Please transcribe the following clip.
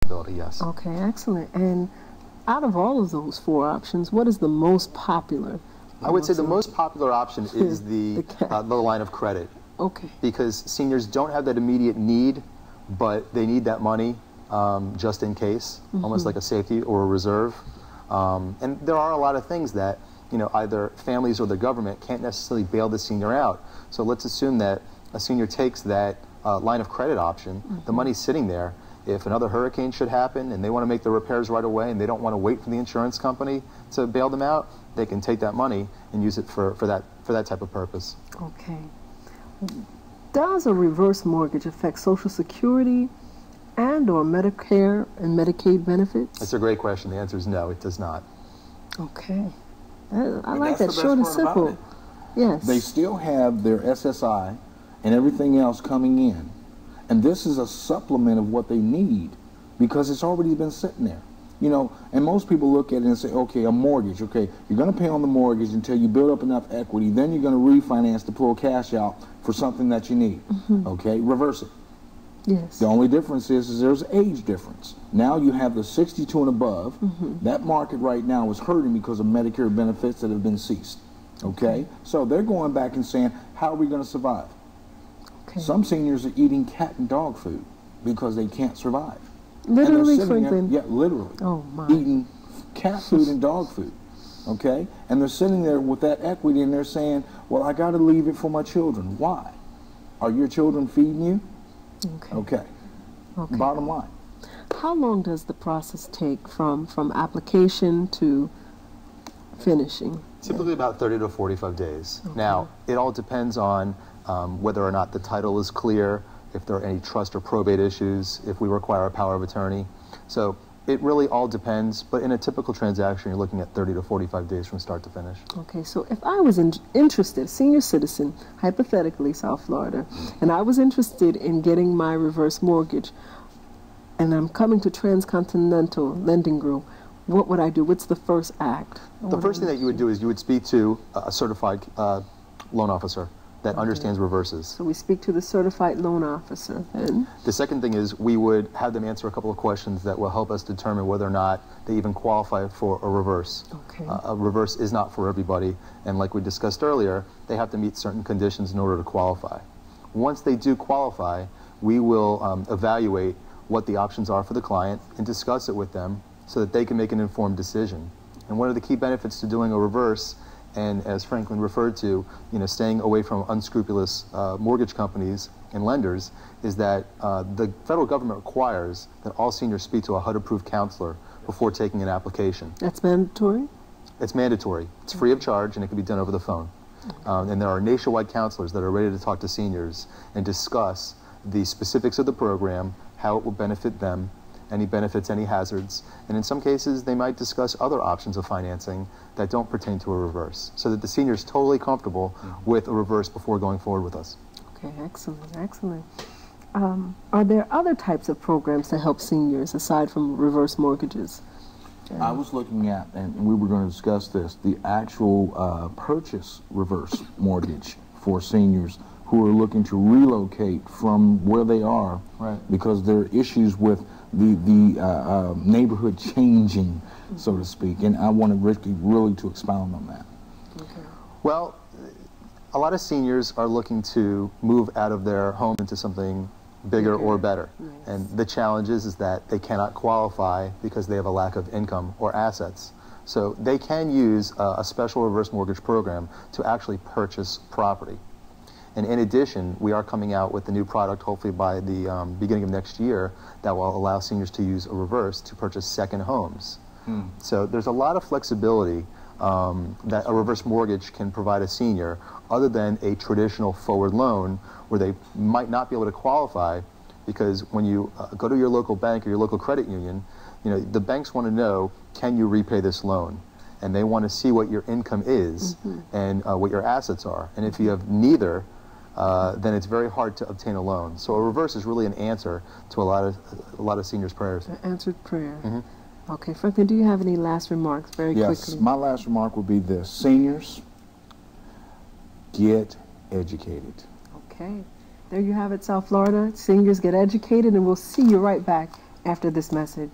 possibility, yes. Okay, excellent. And out of all of those four options, what is the most popular? I would say the most popular option is the line of credit. Okay. Because seniors don't have that immediate need, but they need that money just in case, almost like a safety or a reserve. And there are a lot of things that, you know, either families or the government can't necessarily bail the senior out. So let's assume that a senior takes that line of credit option, the money's sitting there. If another hurricane should happen and they want to make the repairs right away and they don't want to wait for the insurance company to bail them out, they can take that money and use it for that type of purpose. Okay. Does a reverse mortgage affect Social Security and or Medicare and Medicaid benefits? That's a great question. The answer is no, it does not. Okay. I like that, short and simple. Yes. They still have their SSI and everything else coming in. And this is a supplement of what they need because it's already been sitting there. You know, and most people look at it and say, okay, a mortgage, okay, you're going to pay on the mortgage until you build up enough equity, then you're going to refinance to pull cash out for something that you need. Okay, reverse it. Yes. The only difference is there's age difference. Now you have the 62 and above. That market right now is hurting because of Medicare benefits that have been ceased. Okay? So they're going back and saying, how are we going to survive? Okay. Some seniors are eating cat and dog food because they can't survive. Literally, Franklin? Yeah, literally. Oh, my. Eating cat food and dog food. Okay? And they're sitting there with that equity and they're saying, well, I got to leave it for my children. Why? Are your children feeding you? Okay. Bottom line. How long does the process take from application to finishing? Typically about 30 to 45 days. Now, it all depends on whether or not the title is clear, if there are any trust or probate issues, if we require a power of attorney. So it really all depends, but in a typical transaction, you're looking at 30 to 45 days from start to finish. Okay, so if I was interested, senior citizen, hypothetically, South Florida, and I was interested in getting my reverse mortgage, and I'm coming to Transcontinental Lending Group, what would I do? What's the first act? The first thing that you would do is you would speak to a certified loan officer that understands reverses. So we speak to the certified loan officer then. The second thing is we would have them answer a couple of questions that will help us determine whether or not they even qualify for a reverse. Okay. A reverse is not for everybody, and like we discussed earlier, they have to meet certain conditions in order to qualify. Once they do qualify, we will evaluate what the options are for the client and discuss it with them so that they can make an informed decision. And one of the key benefits to doing a reverse, and as Franklin referred to, you know, staying away from unscrupulous mortgage companies and lenders, is that the federal government requires that all seniors speak to a HUD-approved counselor before taking an application. That's mandatory? It's mandatory. It's free of charge, and it can be done over the phone. And there are nationwide counselors that are ready to talk to seniors and discuss the specifics of the program, how it will benefit them, any benefits, any hazards, and in some cases they might discuss other options of financing that don't pertain to a reverse, so that the senior is totally comfortable with a reverse before going forward with us. Okay, excellent, excellent. Are there other types of programs to help seniors aside from reverse mortgages? I was looking at, and we were going to discuss this, the actual purchase reverse mortgage for seniors who are looking to relocate from where they are, because there are issues with the neighborhood changing, so to speak, and I wanted Ricky really to expound on that. Okay. Well, a lot of seniors are looking to move out of their home into something bigger or better, and the challenge is that they cannot qualify because they have a lack of income or assets. So they can use a special reverse mortgage program to actually purchase property. And in addition, we are coming out with a new product, hopefully by the beginning of next year, that will allow seniors to use a reverse to purchase second homes. So there's a lot of flexibility that a reverse mortgage can provide a senior, other than a traditional forward loan where they might not be able to qualify, because when you go to your local bank or your local credit union, you know, the banks want to know, can you repay this loan? And they want to see what your income is and what your assets are. And if you have neither, then it's very hard to obtain a loan. So a reverse is really an answer to a lot of seniors' prayers. An answered prayer. Okay, Franklin, do you have any last remarks very quickly? Yes, my last remark would be this. Seniors, get educated. Okay, there you have it, South Florida. Seniors, get educated, and we'll see you right back after this message.